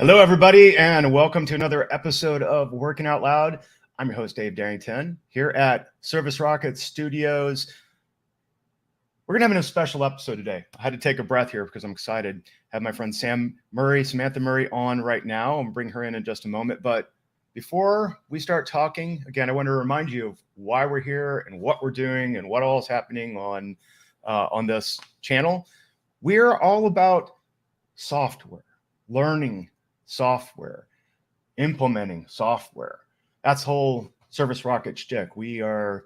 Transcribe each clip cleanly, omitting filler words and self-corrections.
Hello, everybody, and welcome to another episode of Working Out Loud. I'm your host, Dave Darrington, here at Service Rocket Studios. We're going to have a special episode today. I had to take a breath here because I'm excited. I have my friend Samantha Murray on right now. I'm bring her in just a moment. But before we start talking, again, I want to remind you of why we're here and what we're doing and what all is happening on this channel. We're all about software, learning software, implementing software. That's whole Service Rocket shtick. We are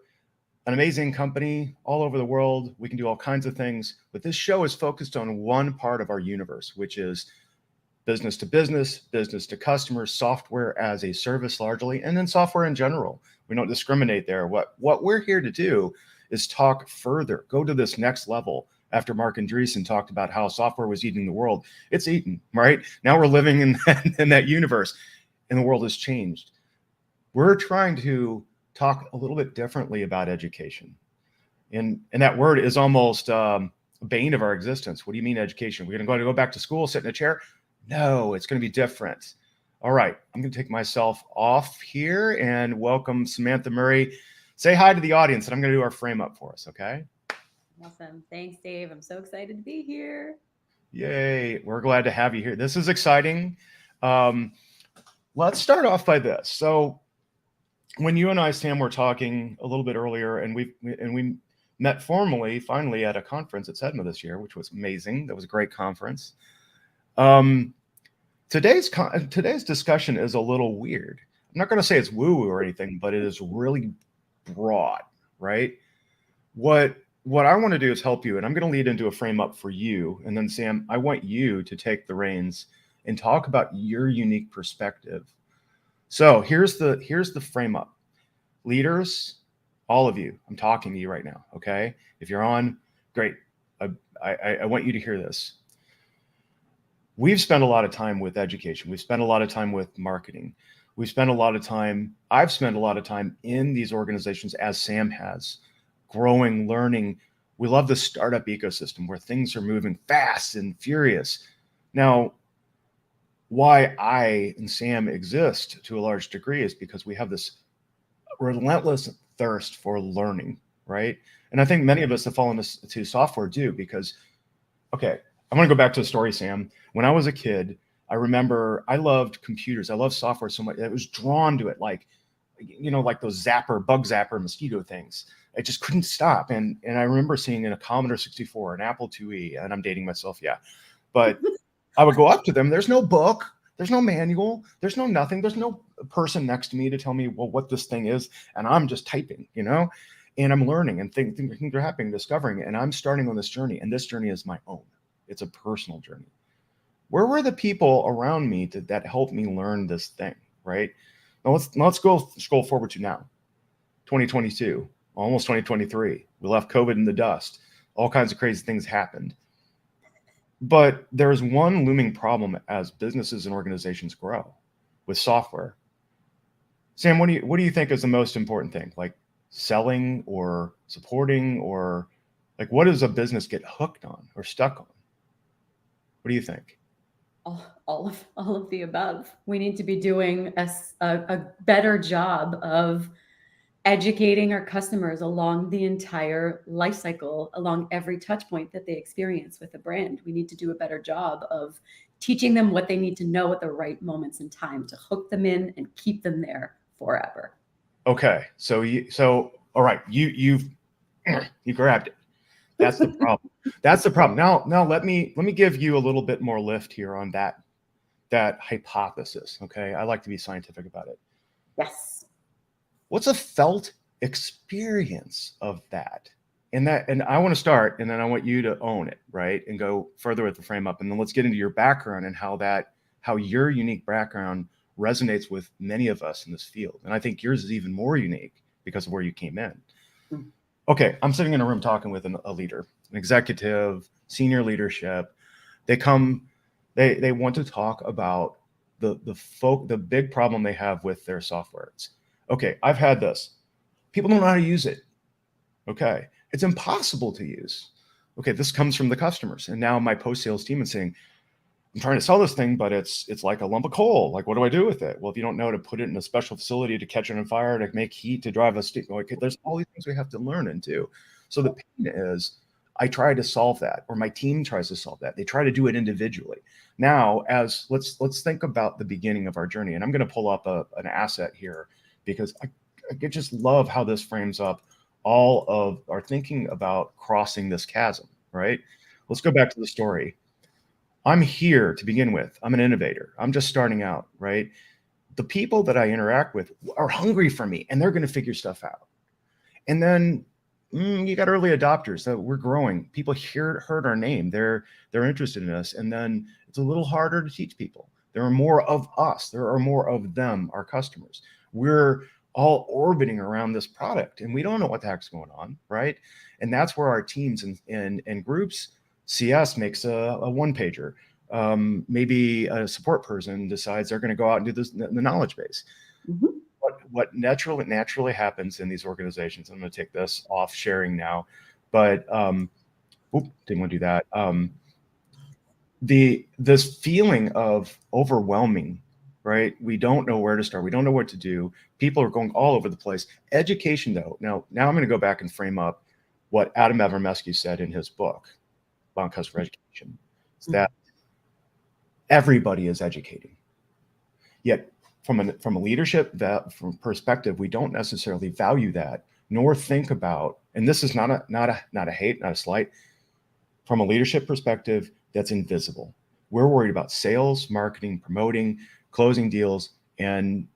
an amazing company all over the world. We can do all kinds of things, but this show is focused on one part of our universe, which is business to business, business to customers, software as a service largely, and then software in general. We don't discriminate there. What we're here to do is talk further, go to this next level. After Mark Andreessen talked about how software was eating the world, it's eaten, right? Now we're living in that universe, and the world has changed. We're trying to talk a little bit differently about education. And that word is almost a bane of our existence. What do you mean education? We're going to go back to school, sit in a chair? No, it's going to be different. All right, I'm going to take myself off here and welcome Samantha Murray. Say hi to the audience, and I'm going to do our frame up for us, okay? Awesome. Thanks, Dave. I'm so excited to be here. Yay. We're glad to have you here. This is exciting. Let's start off by this. So when you and I, Sam, were talking a little bit earlier, and we met formally, finally, at a conference at SEDMA this year, which was amazing. That was a great conference. Today's discussion is a little weird. I'm not going to say it's woo-woo or anything, but it is really broad, right? What I want to do is help you, and I'm going to lead into a frame up for you. And then, Sam, I want you to take the reins and talk about your unique perspective. So here's the frame up. Leaders, all of you, I'm talking to you right now, okay? If you're on, great. I want you to hear this. We've spent a lot of time with education. We've spent a lot of time with marketing. I've spent a lot of time in these organizations, as Sam has, growing, learning. We love the startup ecosystem where things are moving fast and furious. Now, why I and Sam exist to a large degree is because we have this relentless thirst for learning, right? And I think many of us that fall into software do because, okay, I want to go back to a story, Sam. When I was a kid, I remember I loved computers. I loved software so much. I was drawn to it, like those bug zapper mosquito things. I just couldn't stop. And I remember seeing in a Commodore 64, an Apple IIe, and I'm dating myself, yeah. But I would go up to them. There's no book. There's no manual. There's no nothing. There's no person next to me to tell me, well, what this thing is. And I'm just typing, and I'm learning and things are happening, discovering. And I'm starting on this journey. And this journey is my own. It's a personal journey. Where were the people around me that helped me learn this thing, right? Now let's go scroll forward to now, 2022, almost 2023. We left COVID in the dust. All kinds of crazy things happened. But there's one looming problem as businesses and organizations grow with software. Sam, what do you think is the most important thing? Like selling or supporting, or like what does a business get hooked on or stuck on? What do you think? All of the above. We need to be doing a better job of educating our customers along the entire life cycle, along every touch point that they experience with a brand. We need to do a better job of teaching them what they need to know at the right moments in time to hook them in and keep them there forever. Okay, so all right, you grabbed it. That's the problem. That's the problem. Now let me give you a little bit more lift here on that hypothesis. Okay, I like to be scientific about it. Yes. What's a felt experience of that? And I want to start, and then I want you to own it, right? And go further with the frame up, and then let's get into your background and how your unique background resonates with many of us in this field. And I think yours is even more unique because of where you came in. Mm-hmm. Okay, I'm sitting in a room talking with a leader, an executive, senior leadership. They want to talk about the big problem they have with their software. Okay, I've had this. People don't know how to use it. Okay, it's impossible to use. Okay, this comes from the customers. And now my post-sales team is saying, I'm trying to sell this thing, but it's like a lump of coal. Like, what do I do with it? Well, if you don't know to put it in a special facility to catch it on fire, to make heat, to drive a steam, like, there's all these things we have to learn and do. So the pain is, I try to solve that, or my team tries to solve that. They try to do it individually. Now, as let's think about the beginning of our journey, and I'm going to pull up an asset here because I just love how this frames up all of our thinking about crossing this chasm. Right? Let's go back to the story. I'm here to begin with. I'm an innovator. I'm just starting out, right? The people that I interact with are hungry for me, and they're going to figure stuff out. And then you got early adopters that we're growing. People heard our name. They're interested in us. And then it's a little harder to teach people. There are more of us. There are more of them, our customers. We're all orbiting around this product, and we don't know what the heck's going on, right? And that's where our teams and groups, CS makes a one-pager. Maybe a support person decides they're going to go out and do this, the knowledge base. Mm-hmm. What naturally happens in these organizations, I'm going to take this off sharing now, but didn't want to do that. This feeling of overwhelming, right? We don't know where to start. We don't know what to do. People are going all over the place. Education, though. Now I'm going to go back and frame up what Adam Avramesky said in his book about customer education. It's that everybody is educating. Yet from a leadership from perspective, we don't necessarily value that, nor think about, and this is not a hate, not a slight. From a leadership perspective, that's invisible. We're worried about sales, marketing, promoting, closing deals, and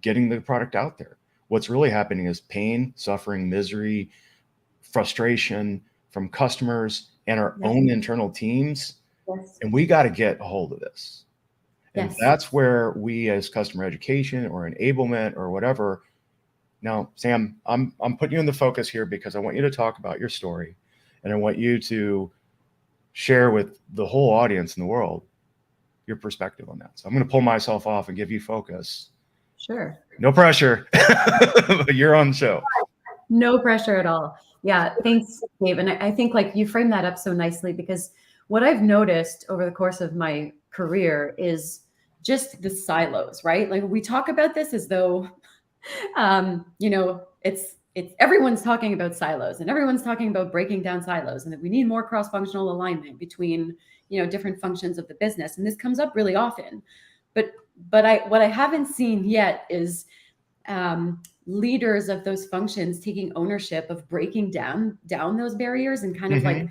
getting the product out there. What's really happening is pain, suffering, misery, frustration from customers and our own internal teams. Yes. And we got to get a hold of this. And yes. That's where we as customer education or enablement or whatever. Now, Sam, I'm putting you in the focus here because I want you to talk about your story, and I want you to share with the whole audience in the world your perspective on that. So I'm going to pull myself off and give you focus. Sure. No pressure, but you're on the show. No pressure at all. Yeah. Thanks, Dave. And I think like you framed that up so nicely, because what I've noticed over the course of my career is just the silos, right? Like we talk about this as though, it's everyone's talking about silos and everyone's talking about breaking down silos, and that we need more cross-functional alignment between, different functions of the business. And this comes up really often, but what I haven't seen yet is leaders of those functions taking ownership of breaking down those barriers and kind of like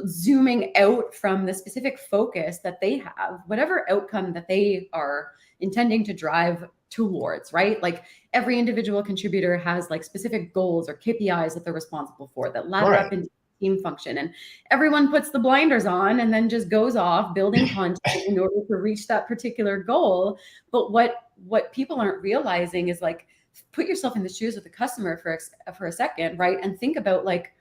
zooming out from the specific focus that they have, whatever outcome that they are intending to drive towards, right? Like every individual contributor has like specific goals or KPIs that they're responsible for that ladder up into team function, and everyone puts the blinders on and then just goes off building content in order to reach that particular goal. But what people aren't realizing is like, put yourself in the shoes of the customer for a second, right? And think about like,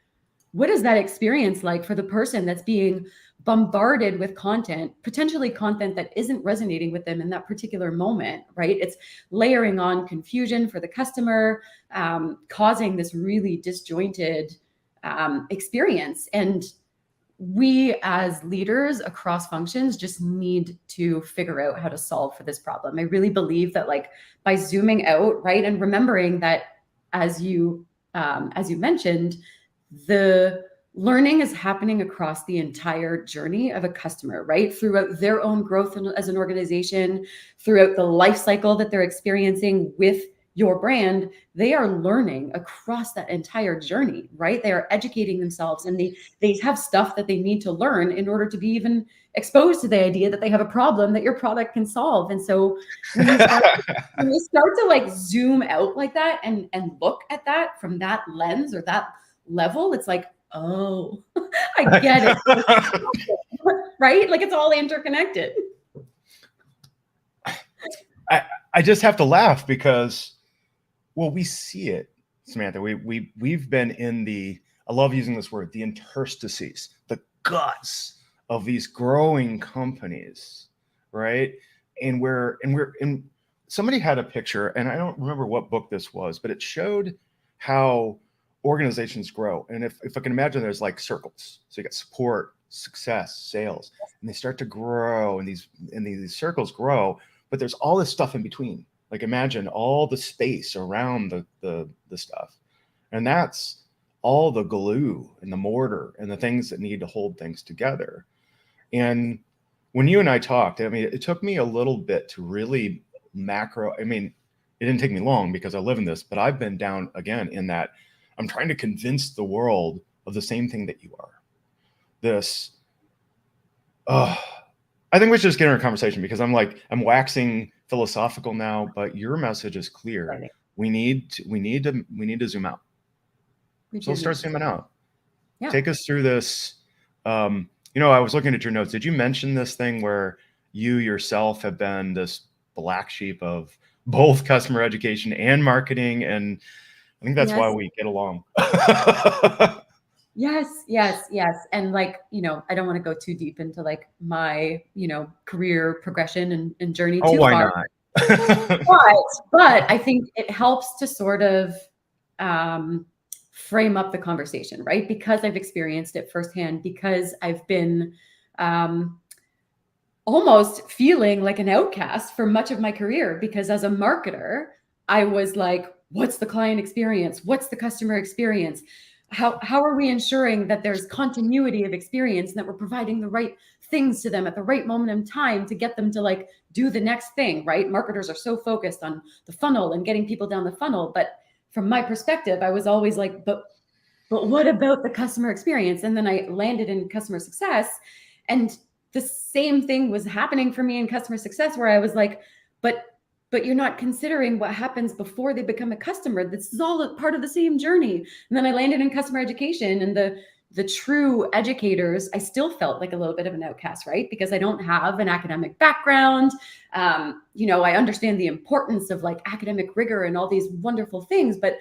what is that experience like for the person that's being bombarded with content, potentially content that isn't resonating with them in that particular moment, right? It's layering on confusion for the customer, causing this really disjointed experience. And we as leaders across functions just need to figure out how to solve for this problem. I really believe that like by zooming out, right, and remembering that as you mentioned, the learning is happening across the entire journey of a customer, right? Throughout their own growth as an organization, throughout the life cycle that they're experiencing with your brand, they are learning across that entire journey, right? They are educating themselves, and they have stuff that they need to learn in order to be even exposed to the idea that they have a problem that your product can solve. And so when you start to like zoom out like that and look at that from that lens or that level, it's like, oh, I get it. Right? Like it's all interconnected. I just have to laugh because, well, we see it, Samantha. We've been in I love using this word, the interstices, the guts of these growing companies, right? And somebody had a picture, and I don't remember what book this was, but it showed how organizations grow. And if I can imagine, there's like circles. So you got support, success, sales, and they start to grow, and these circles grow, but there's all this stuff in between. Like imagine all the space around the stuff, and that's all the glue and the mortar and the things that need to hold things together. And when you and I talked, I mean, it took me a little bit to really macro. I mean, it didn't take me long because I live in this, but I've been down again in that I'm trying to convince the world of the same thing that you are. This, I think we should just get in a conversation because I'm waxing philosophical now, but your message is clear. Right. We need to zoom out. So let's start zooming out. Yeah. Take us through this. I was looking at your notes. Did you mention this thing where you yourself have been this black sheep of both customer education and marketing? And I think that's why we get along. Yes. And I don't want to go too deep into my, career progression and journey too why far. Not? but I think it helps to sort of frame up the conversation, right? Because I've experienced it firsthand, because I've been almost feeling like an outcast for much of my career, because as a marketer, I was like, what's the client experience? What's the customer experience? How are we ensuring that there's continuity of experience and that we're providing the right things to them at the right moment in time to get them to do the next thing, right? Marketers are so focused on the funnel and getting people down the funnel. But from my perspective, I was always like, but what about the customer experience? And then I landed in customer success, and the same thing was happening for me in customer success, where I was like, but you're not considering what happens before they become a customer. This is all part of the same journey. And then I landed in customer education, and the true educators, I still felt like a little bit of an outcast, right? Because I don't have an academic background. I understand the importance of academic rigor and all these wonderful things, but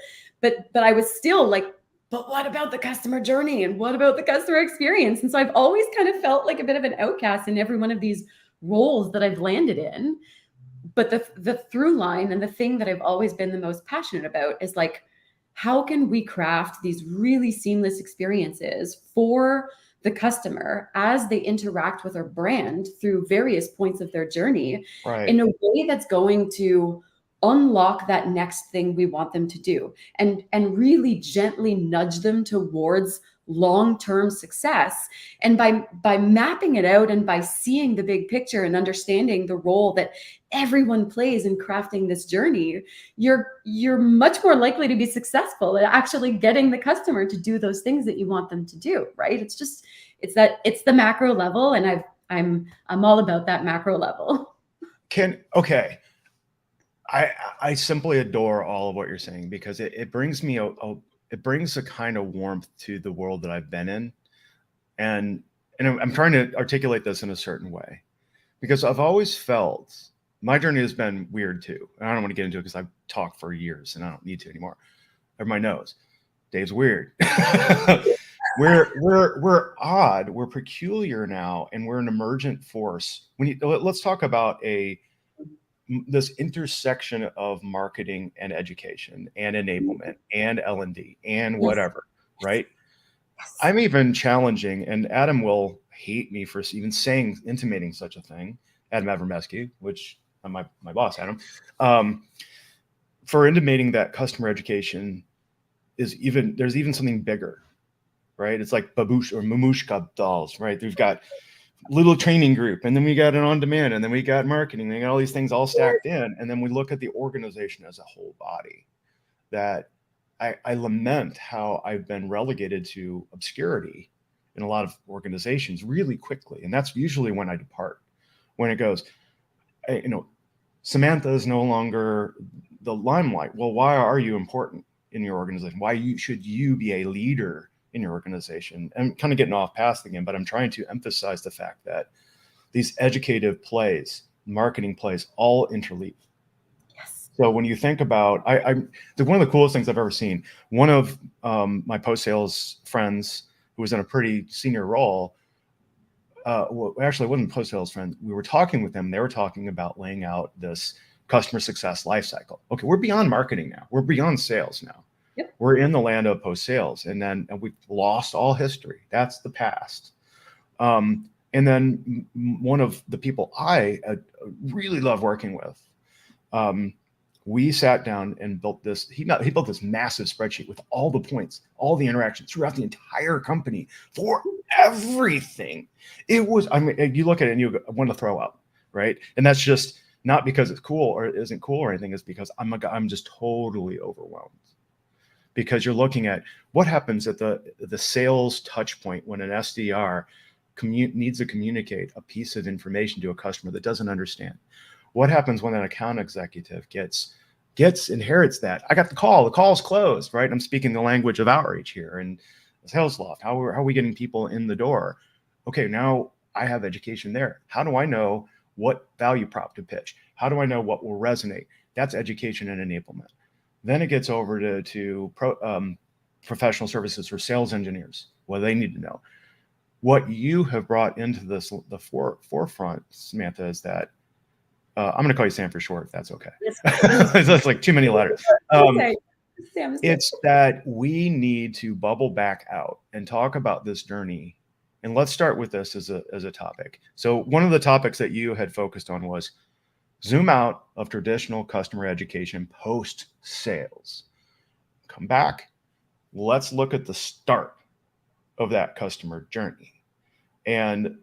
I was still like, but what about the customer journey? And what about the customer experience? And so I've always kind of felt like a bit of an outcast in every one of these roles that I've landed in. But the through line and the thing that I've always been the most passionate about is how can we craft these really seamless experiences for the customer as they interact with our brand through various points of their journey, right, in a way that's going to unlock that next thing we want them to do, and really gently nudge them towards long-term success. And by mapping it out and by seeing the big picture and understanding the role that everyone plays in crafting this journey, you're much more likely to be successful at actually getting the customer to do those things that you want them to do, right? It's the macro level, and I'm all about that macro level. I simply adore all of what you're saying, because it brings me it brings a kind of warmth to the world that I've been in. And I'm trying to articulate this in a certain way, because I've always felt my journey has been weird too. And I don't want to get into it because I've talked for years and I don't need to anymore. Everybody knows Dave's weird. We're odd, we're peculiar now, and we're an emergent force. Let's talk about this intersection of marketing and education and enablement and L&D and whatever, right? Yes. I'm even challenging, and Adam will hate me for even intimating such a thing, Adam Avramesky, which my boss, Adam, for intimating that customer education there's even something bigger, right? It's like babush or mamushka dolls, right? We've got little training group, and then we got an on-demand, and then we got marketing, and we got all these things all stacked in, and then we look at the organization as a whole body. That I lament how I've been relegated to obscurity in a lot of organizations really quickly, and that's usually when I depart. When it goes, Samantha is no longer the limelight. Well, why are you important in your organization? Why should you be a leader in your organization? I'm kind of getting off path again, but I'm trying to emphasize the fact that these educative plays, marketing plays, all interleave. Yes. So when you think about, one of the coolest things I've ever seen, one of my post-sales friends who was in a pretty senior role, actually it wasn't post-sales friend, we were talking with them, they were talking about laying out this customer success lifecycle. Okay, we're beyond marketing now. We're beyond sales now. Yep. We're in the land of post-sales, and we've lost all history. That's the past. And then one of the people I really love working with, we sat down and built this. He built this massive spreadsheet with all the points, all the interactions throughout the entire company for everything. It was, I mean, you look at it and you want to throw up, right? And that's just not because it's cool or it isn't cool or anything. It's because I'm just totally overwhelmed. Because you're looking at what happens at the sales touch point when an SDR needs to communicate a piece of information to a customer that doesn't understand. What happens when an account executive inherits that? I got the call's closed, right? I'm speaking the language of outreach here and sales loft. How are we getting people in the door? Okay, now I have education there. How do I know what value prop to pitch? How do I know what will resonate? That's education and enablement. Then it gets over to professional services for sales engineers. What they need to know. What you have brought into the forefront, Samantha, is that I'm going to call you Sam for short, if that's okay. That's like too many letters. Okay. It's that we need to bubble back out and talk about this journey. And let's start with this as a topic. So one of the topics that you had focused on was zoom out of traditional customer education post sales. Come back. Let's look at the start of that customer journey. And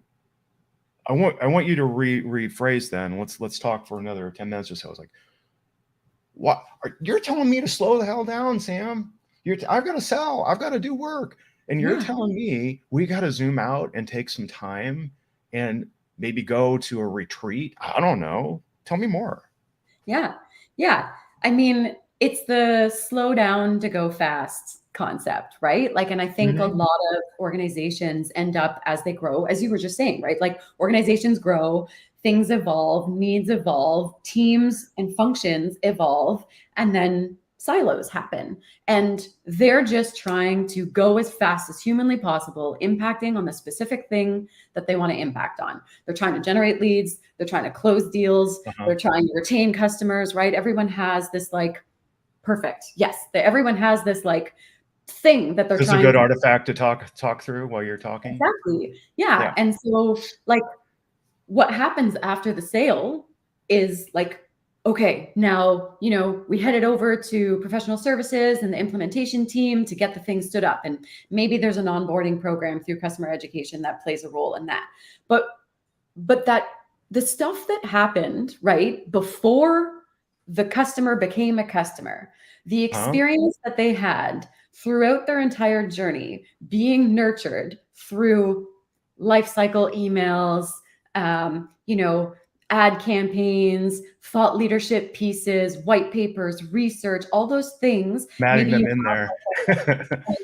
I want you to rephrase then. Let's talk for another 10 minutes or so. It's like, what? You're telling me to slow the hell down, Sam? I've got to sell. I've got to do work. And you're telling me we got to zoom out and take some time and maybe go to a retreat. I don't know. Tell me more. Yeah. I mean, it's the slow down to go fast concept, right? Like, and I think a lot of organizations end up as they grow, as you were just saying, right? Like organizations grow, things evolve, needs evolve, teams and functions evolve, and then silos happen. And they're just trying to go as fast as humanly possible, impacting on the specific thing that they want to impact on. They're trying to generate leads. They're trying to close deals. They're trying to retain customers, right? Everyone has this like, perfect. Yes. Everyone has this like thing that they're trying. It's a good artifact to talk through while you're talking. Exactly. Yeah. And so like what happens after the sale is like, okay, now, we headed over to professional services and the implementation team to get the thing stood up. And maybe there's an onboarding program through customer education that plays a role in that. But that the stuff that happened, right, before the customer became a customer, the experience that they had throughout their entire journey, being nurtured through lifecycle emails, ad campaigns, thought leadership pieces, white papers, research, all those things. Matting them in there.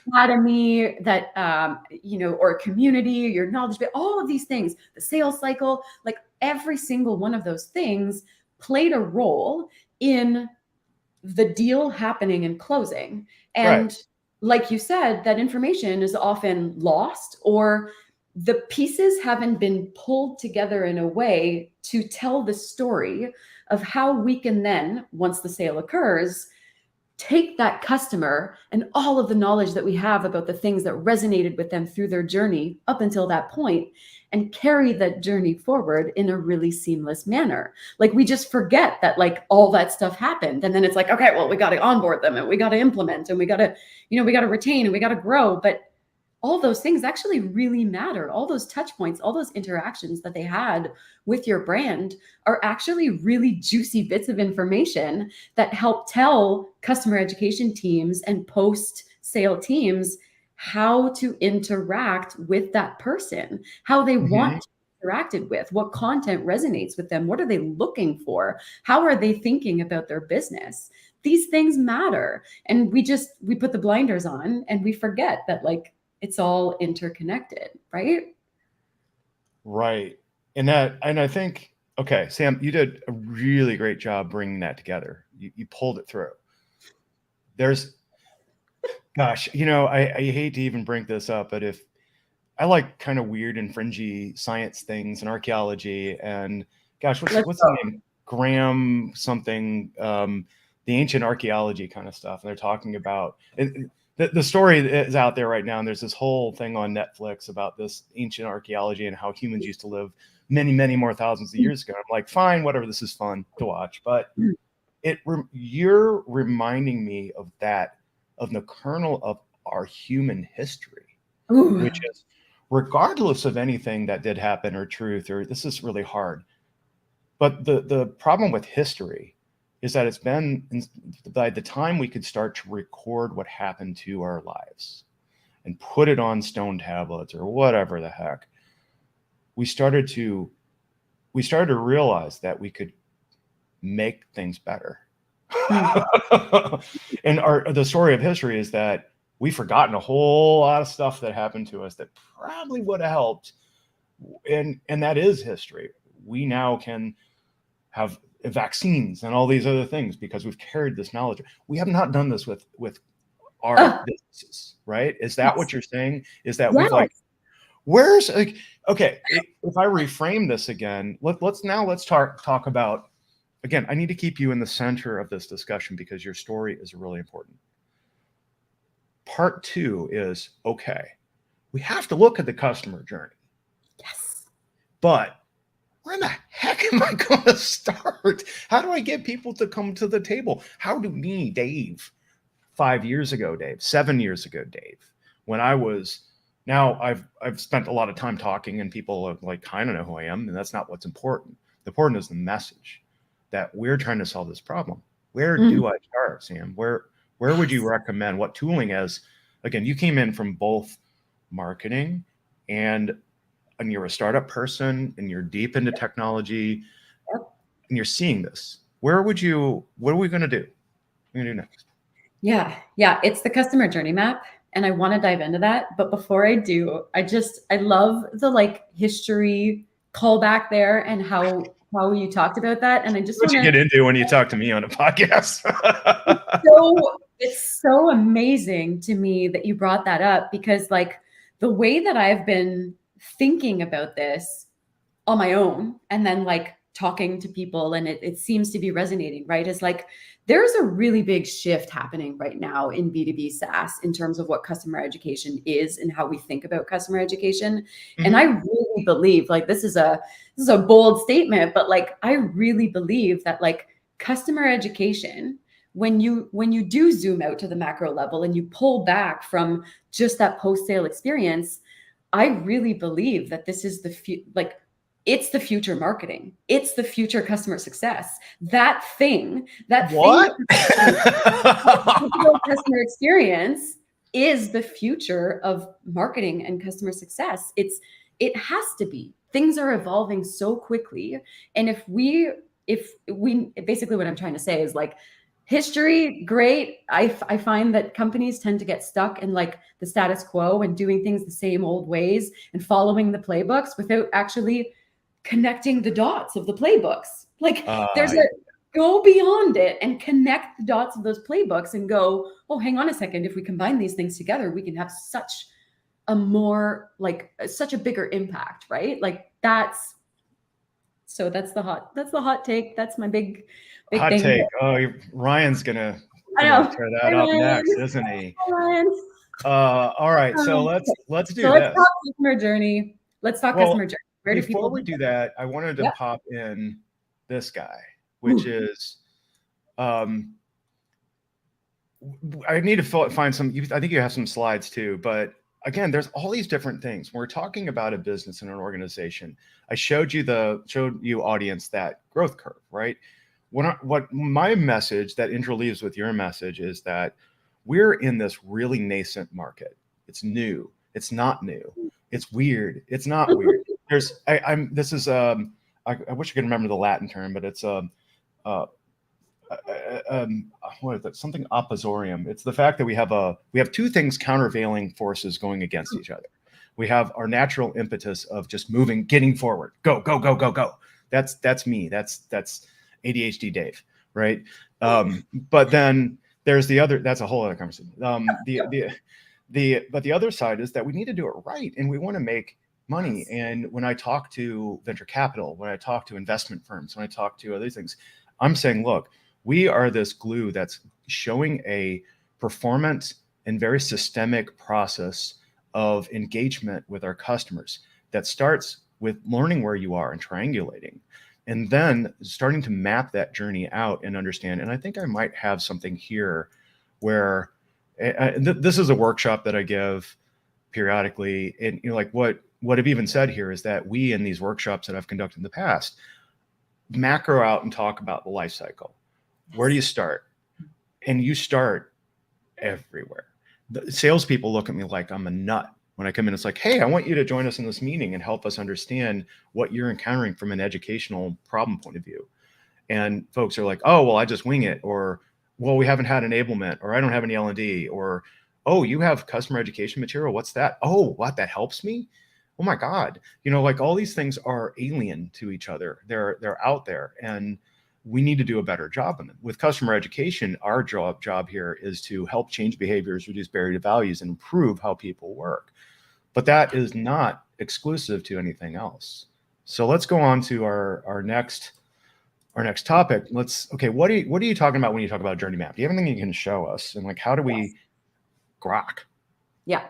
Academy that, or a community, your knowledge, all of these things, the sales cycle, like every single one of those things played a role in the deal happening and closing. And like you said, that information is often lost or the pieces haven't been pulled together in a way to tell the story of how we can then, once the sale occurs, take that customer and all of the knowledge that we have about the things that resonated with them through their journey up until that point and carry that journey forward in a really seamless manner. Like we just forget that like all that stuff happened. And then it's like, okay, well, we got to onboard them and we got to implement and we got to, we got to retain and we got to grow. But all those things actually really matter. All those touch points, all those interactions that they had with your brand are actually really juicy bits of information that help tell customer education teams and post-sale teams how to interact with that person, how they want to be interacted with, what content resonates with them, what are they looking for, how are they thinking about their business. These things matter. And we put the blinders on and we forget that like, it's all interconnected, right? Right. And I think, okay, Sam, you did a really great job bringing that together. You pulled it through. Gosh, I hate to even bring this up, but if I like kind of weird and fringy science things and archaeology and gosh, what's the name? Graham something, the ancient archaeology kind of stuff. And they're talking about the story is out there right now, and there's this whole thing on Netflix about this ancient archaeology and how humans used to live many, many more thousands of years ago. I'm like, fine, whatever, this is fun to watch, but you're reminding me of that, of the kernel of our human history, Ooh. which is, regardless of anything that did happen or truth, or this is really hard, but the problem with history is that it's been, by the time we could start to record what happened to our lives and put it on stone tablets or whatever the heck, we started to realize that we could make things better. And the story of history is that we've forgotten a whole lot of stuff that happened to us that probably would have helped. And that is history. We now can have vaccines and all these other things because we've carried this knowledge. We have not done this with our businesses, right? Is that what you're saying? Is that we've like, where's like, okay, if I reframe this again, let's talk about, again, I need to keep you in the center of this discussion because your story is really important. Part 2 is, okay, we have to look at the customer journey. Yes. But where the heck am I going to start? How do I get people to come to the table? How do me, Dave, 5 years ago, Dave, 7 years ago, Dave, when I was, now I've spent a lot of time talking and people like kind of know who I am, and that's not what's important. The important is the message that we're trying to solve this problem. Where do I start, Sam? Where would you recommend? What tooling is? Again, you came in from both marketing and you're a startup person and you're deep into technology and you're seeing this. What are we going to do? What are we going to do next? Yeah. It's the customer journey map. And I want to dive into that. But before I do, I love the like history callback there and how you talked about that. And I just want to get into when you talk to me on a podcast. It's so amazing to me that you brought that up because like the way that I've been thinking about this on my own and then like talking to people and it seems to be resonating, right? Is like, there's a really big shift happening right now in B2B SaaS in terms of what customer education is and how we think about customer education. Mm-hmm. And I really believe like, this is a bold statement, but like, I really believe that like customer education, when you do zoom out to the macro level and you pull back from just that post-sale experience, I really believe that this is it's the future marketing. It's the future customer success. That thing customer experience is the future of marketing and customer success. It has to be. Things are evolving so quickly. And if we basically what I'm trying to say is like, history, great. I find that companies tend to get stuck in like the status quo and doing things the same old ways and following the playbooks without actually connecting the dots of the playbooks. Like go beyond it and connect the dots of those playbooks and go, oh, hang on a second. If we combine these things together, we can have such a bigger impact, right? Like that's the hot take. That's my big hot thing. Take. Oh, Ryan's gonna tear that up next, isn't he? All right, so let's do this. Let's talk customer journey. Let's talk customer journey. Before we do that, I wanted to pop in this guy, which is, I need to find some. I think you have some slides too, but again, there's all these different things. When we're talking about a business and an organization, I showed you audience that growth curve, right? What my message that interleaves with your message is that we're in this really nascent market. It's new. It's not new. It's weird. It's not weird. I wish I could remember the Latin term, but it's what is it? Something opposorium. It's the fact that we have two things countervailing forces going against each other. We have our natural impetus of just moving, getting forward, go, go, go, go, go. That's me. That's ADHD Dave, right? But then there's the other. That's a whole other conversation. But the other side is that we need to do it right, and we want to make money. And when I talk to venture capital, when I talk to investment firms, when I talk to other things, I'm saying, look, we are this glue that's showing a performance and very systemic process of engagement with our customers that starts with learning where you are and triangulating, and then starting to map that journey out and understand. And I think I might have something here where this is a workshop that I give periodically. And like what I've even said here is that we, in these workshops that I've conducted in the past, macro out and talk about the life cycle. Where do you start? And you start everywhere. The salespeople look at me like I'm a nut when I come in. It's like, hey, I want you to join us in this meeting and help us understand what you're encountering from an educational problem point of view. And folks are like, oh, well, I just wing it, or, well, we haven't had enablement, or I don't have any L&D, or, oh, you have customer education material. What's that? Oh, what? That helps me? Oh my God. Like all these things are alien to each other. They're out there, and we need to do a better job on them. With customer education, our job here is to help change behaviors, reduce barrier to values, and improve how people work. But that is not exclusive to anything else. So let's go on to our next topic. Okay, what are you talking about when you talk about journey map? Do you have anything you can show us? And like, how do we grok? Yeah.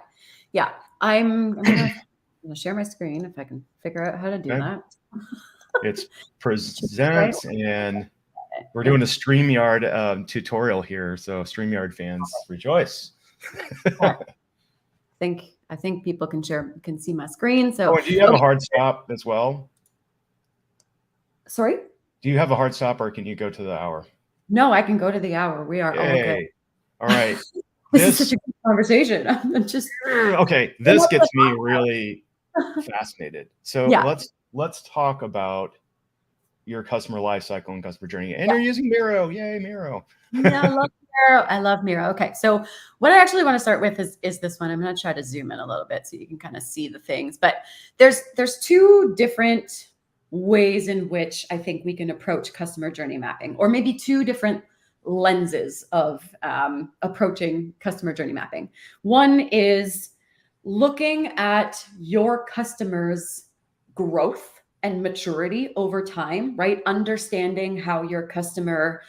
I'm gonna share my screen if I can figure out how to do that. It's presents, and we're doing a StreamYard tutorial here. So StreamYard fans, rejoice. I think people can see my screen. So do you have a hard stop as well? Sorry? Do you have a hard stop, or can you go to the hour? No, I can go to the hour. We are all good. All right. This is such a good conversation. I'm just okay. This gets me really fascinated. So let's talk about your customer lifecycle and customer journey. And you're using Miro. Yay, Miro. Yeah, I love Miro. I love Miro. Okay, so what I actually want to start with is this one. I'm going to try to zoom in a little bit so you can kind of see the things. But there's two different ways in which I think we can approach customer journey mapping, or maybe two different lenses of approaching customer journey mapping. One is looking at your customers' growth and maturity over time, right? Understanding how your customer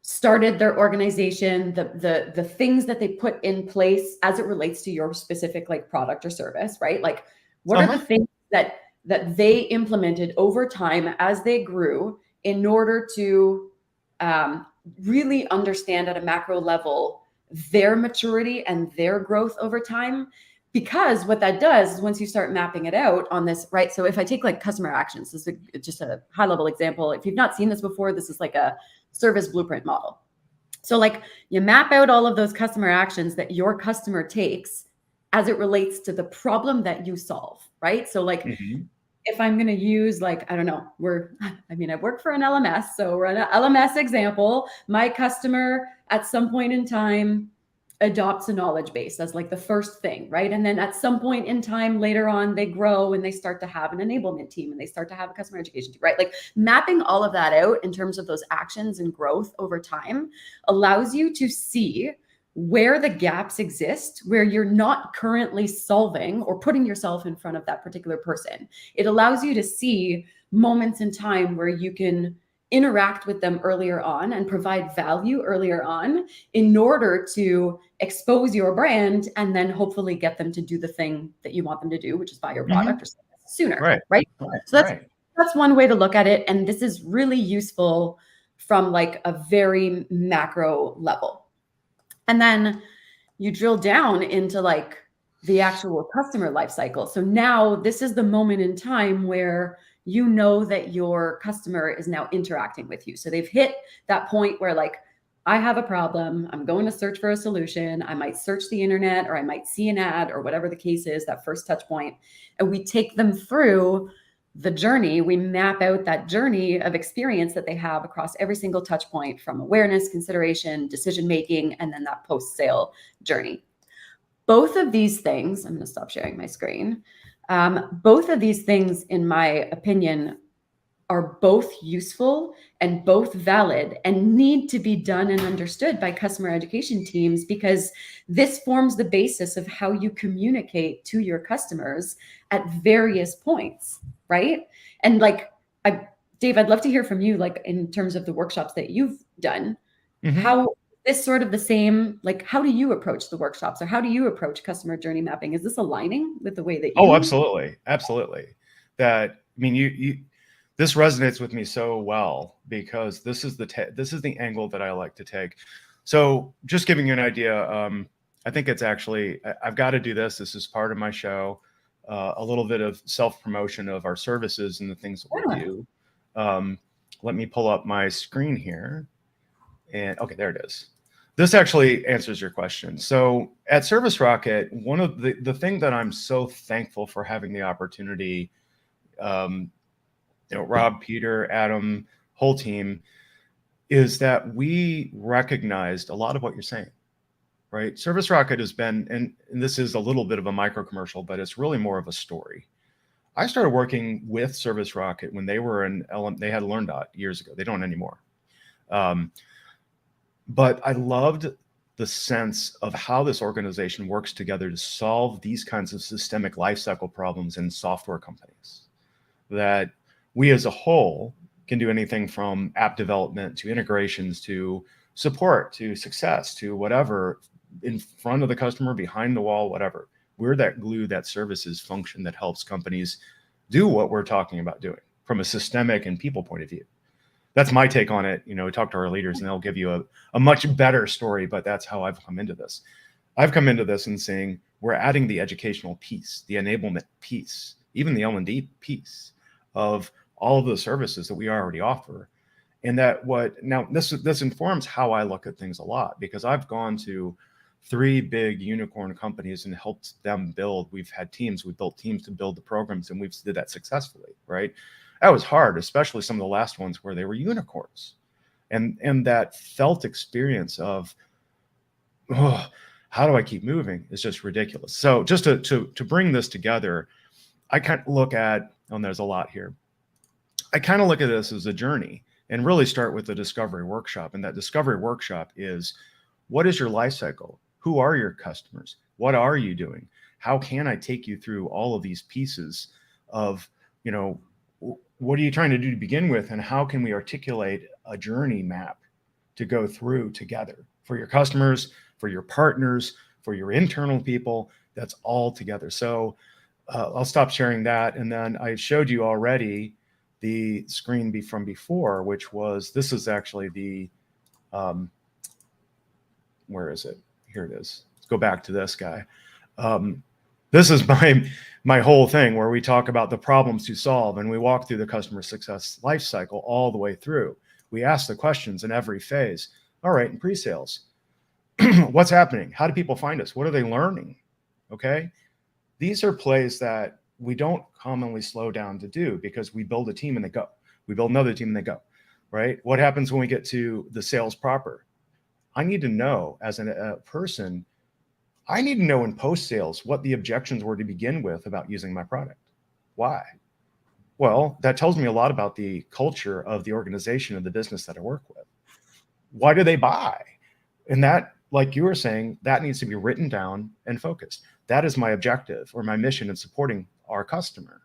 started their organization, the things that they put in place as it relates to your specific like product or service, right? Like what are the things that they implemented over time as they grew in order to really understand at a macro level their maturity and their growth over time. Because what that does is once you start mapping it out on this, right? So if I take like customer actions, this is just a high level example. If you've not seen this before, this is like a service blueprint model. So like you map out all of those customer actions that your customer takes as it relates to the problem that you solve, right? So like if I'm going to use like, I don't know, I work for an LMS. So we're an LMS example. My customer at some point in time adopts a knowledge base as like the first thing, right? And then at some point in time later on, they grow and they start to have an enablement team and they start to have a customer education team, right? Like mapping all of that out in terms of those actions and growth over time allows you to see where the gaps exist, where you're not currently solving or putting yourself in front of that particular person. It allows you to see moments in time where you can interact with them earlier on and provide value earlier on in order to expose your brand and then hopefully get them to do the thing that you want them to do, which is buy your product or service sooner, right? So that's one way to look at it. And this is really useful from like a very macro level. And then you drill down into like the actual customer lifecycle. So now this is the moment in time where you know that your customer is now interacting with you. So they've hit that point where like, I have a problem, I'm going to search for a solution. I might search the internet or I might see an ad or whatever the case is, that first touch point. And we take them through the journey. We map out that journey of experience that they have across every single touch point, from awareness, consideration, decision-making, and then that post-sale journey. Both of these things, I'm going to stop sharing my screen. Both of these things, in my opinion, are both useful and both valid and need to be done and understood by customer education teams, because this forms the basis of how you communicate to your customers at various points, right? And like, Dave, I'd love to hear from you, like in terms of the workshops that you've done, how this sort of the same, like, how do you approach the workshops, or how do you approach customer journey mapping? Is this aligning with the way that Oh, you? absolutely. Absolutely. That, I mean, this resonates with me so well, because this is the angle that I like to take. So just giving you an idea, I think it's actually, I've got to do this. This is part of my show, a little bit of self-promotion of our services and the things that we do. Let me pull up my screen here. And okay, there it is. This actually answers your question. So at Service Rocket, one of the thing that I'm so thankful for having the opportunity, Rob, Peter, Adam, whole team, is that we recognized a lot of what you're saying, right? Service Rocket has been, and this is a little bit of a micro commercial, but it's really more of a story. I started working with Service Rocket when they were they had LearnDot years ago. They don't anymore. But I loved the sense of how this organization works together to solve these kinds of systemic lifecycle problems in software companies. That we as a whole can do anything from app development to integrations to support to success to whatever, in front of the customer, behind the wall, whatever. We're that glue, that services function that helps companies do what we're talking about doing from a systemic and people point of view. That's my take on it. Talk to our leaders and they'll give you a much better story, but that's how I've come into this. I've come into this and saying, we're adding the educational piece, the enablement piece, even the L&D piece of all of the services that we already offer. And this informs how I look at things a lot, because I've gone to 3 big unicorn companies and helped them build. We've built teams to build the programs, and we've did that successfully, right? That was hard, especially some of the last ones where they were unicorns. And that felt experience of, oh, how do I keep moving? It's just ridiculous. So just to bring this together, I kind of look at, there's a lot here. I kind of look at this as a journey and really start with the discovery workshop. And that discovery workshop is, what is your life cycle? Who are your customers? What are you doing? How can I take you through all of these pieces of, what are you trying to do to begin with? And how can we articulate a journey map to go through together for your customers, for your partners, for your internal people? That's all together. So I'll stop sharing that. And then I showed you already the screen from before, which was, this is actually the, where is it? Here it is. Let's go back to this guy. This is my whole thing, where we talk about the problems to solve, and we walk through the customer success life cycle all the way through. We ask the questions in every phase. All right, in pre-sales, what's happening? How do people find us? What are they learning? Okay. These are plays that we don't commonly slow down to do, because we build a team and they go. We build another team and they go, right? What happens when we get to the sales proper? I need to know, as a person, I need to know in post-sales what the objections were to begin with about using my product. Why? Well, that tells me a lot about the culture of the organization and the business that I work with. Why do they buy? And that, like you were saying, that needs to be written down and focused. That is my objective or my mission in supporting our customer.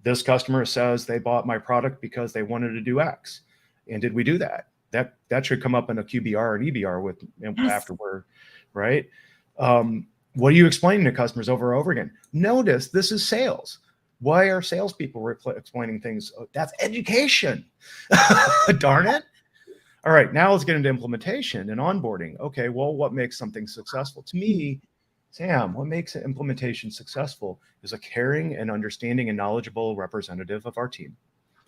This customer says they bought my product because they wanted to do X. And did we do that? That should come up in a QBR and EBR with afterward, right? What are you explaining to customers over and over again? Notice this is sales. Why are salespeople explaining things? Oh, that's education. Darn it. All right, now let's get into implementation and onboarding. Okay, well, what makes something successful? To me, Sam, what makes an implementation successful is a caring and understanding and knowledgeable representative of our team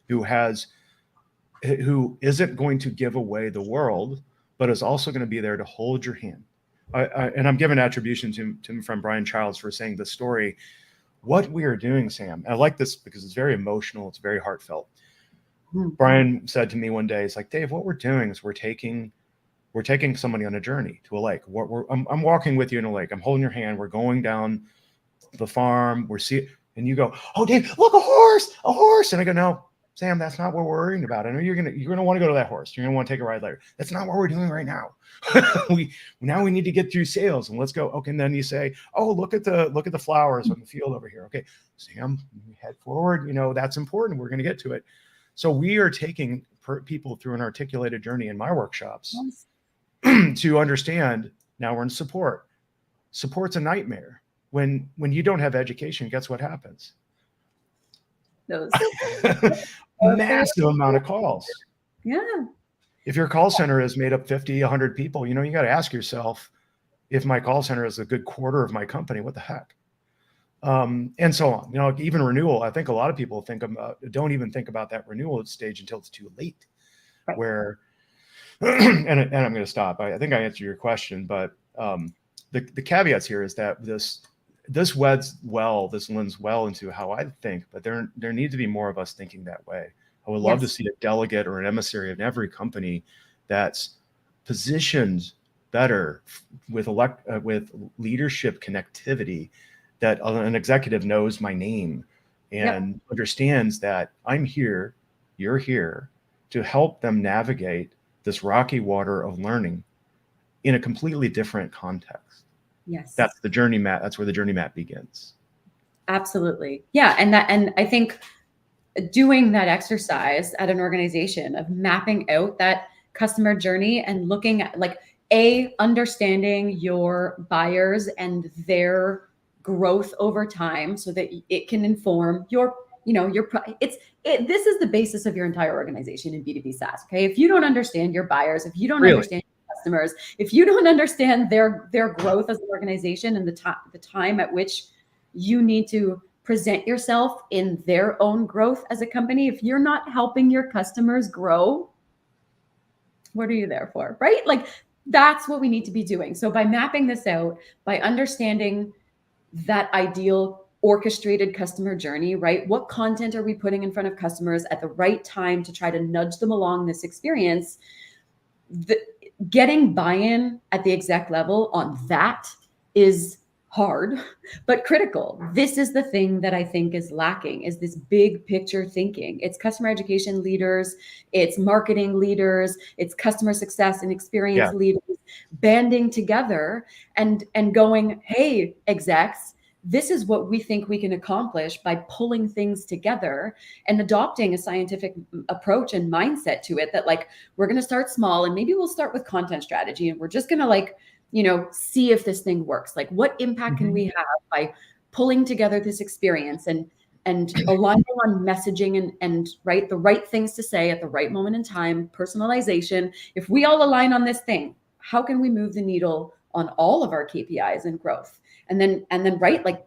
who isn't going to give away the world, but is also going to be there to hold your hand. And I'm giving attribution to my friend Brian Childs for saying the story. What we are doing, Sam, I like this because it's very emotional. It's very heartfelt. Brian said to me one day, it's like, Dave, what we're doing is we're taking somebody on a journey to a lake. I'm walking with you in a lake. I'm holding your hand. We're going down the farm. And you go, oh, Dave, look, a horse. And I go, no, Sam, that's not what we're worrying about. I know you're gonna want to go to that horse. You're gonna want to take a ride later. That's not what we're doing right now. we need to get through sales and let's go. Okay, and then you say, oh, look at the flowers on the field over here. Okay, Sam, head forward. That's important. We're gonna get to it. So we are taking people through an articulated journey in my workshops. Yes. to understand. Now we're in support. Support's a nightmare. When you don't have education, guess what happens? Those Massive amount of calls. Yeah. If your call center is made up 50, 100 people, you got to ask yourself, if my call center is a good quarter of my company, what the heck? And so on. Even renewal, I think a lot of people don't even think about that renewal stage until it's too late. Right. Where, and I'm going to stop. I think I answered your question, but the caveats here is that this lends well into how I think, but there need to be more of us thinking that way. I would love to see a delegate or an emissary in every company that's positioned better with leadership connectivity, that an executive knows my name and understands that I'm here, you're here to help them navigate this rocky water of learning in a completely different context. Yes. That's the journey map. That's where the journey map begins. Absolutely. Yeah. And I think doing that exercise at an organization of mapping out that customer journey and looking at understanding your buyers and their growth over time so that it can inform this is the basis of your entire organization in B2B SaaS. Okay. If you don't understand your buyers, if you don't understand your customers, if you don't understand their growth as an organization and the time at which you need to present yourself in their own growth as a company, if you're not helping your customers grow, what are you there for? Right? That's what we need to be doing. So by mapping this out, by understanding that ideal orchestrated customer journey, right? What content are we putting in front of customers at the right time to try to nudge them along this experience? Getting buy-in at the exec level on that is hard, but critical. This is the thing that I think is lacking, is this big picture thinking. It's customer education leaders, it's marketing leaders, it's customer success and experience leaders banding together and going, hey, execs, this is what we think we can accomplish by pulling things together and adopting a scientific approach and mindset to it, that we're going to start small and maybe we'll start with content strategy and we're just going to see if this thing works. What impact can we have by pulling together this experience and aligning on messaging and the right things to say at the right moment in time, personalization. If we all align on this thing, how can we move the needle on all of our KPIs and growth? And then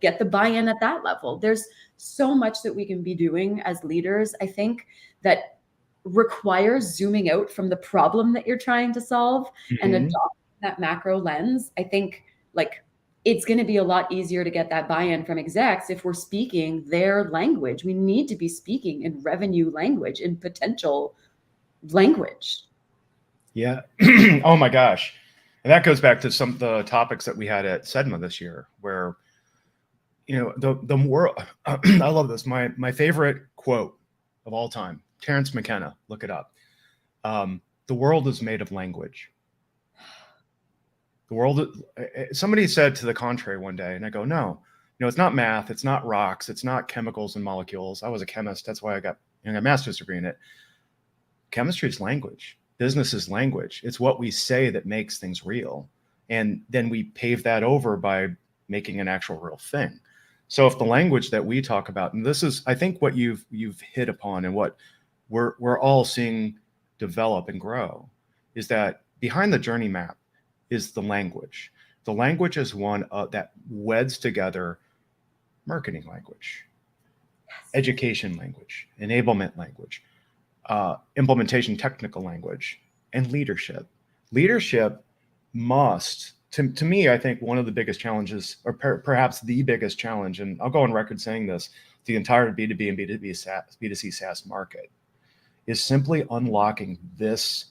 get the buy-in at that level. There's so much that we can be doing as leaders, I think, that requires zooming out from the problem that you're trying to solve and adopting that macro lens. I think it's going to be a lot easier to get that buy-in from execs if we're speaking their language. We need to be speaking in revenue language, in potential language. Yeah. Oh my gosh. And that goes back to some of the topics that we had at SEDMA this year, where, the more, I love this. My favorite quote of all time, Terrence McKenna, look it up. The world is made of language. Somebody said to the contrary one day, and I go, no, it's not math. It's not rocks. It's not chemicals and molecules. I was a chemist. That's why I got a master's degree in it. Chemistry is language. Business is language. It's what we say that makes things real. And then we pave that over by making an actual real thing. So if the language that we talk about, and this is, I think, what you've hit upon and what we're all seeing develop and grow, is that behind the journey map is the language. The language is one that weds together marketing language, education language, enablement language, implementation technical language, and leadership. Leadership must, to me, I think one of the biggest challenges, or perhaps the biggest challenge, and I'll go on record saying this, the entire B2B and B2C SaaS market, is simply unlocking this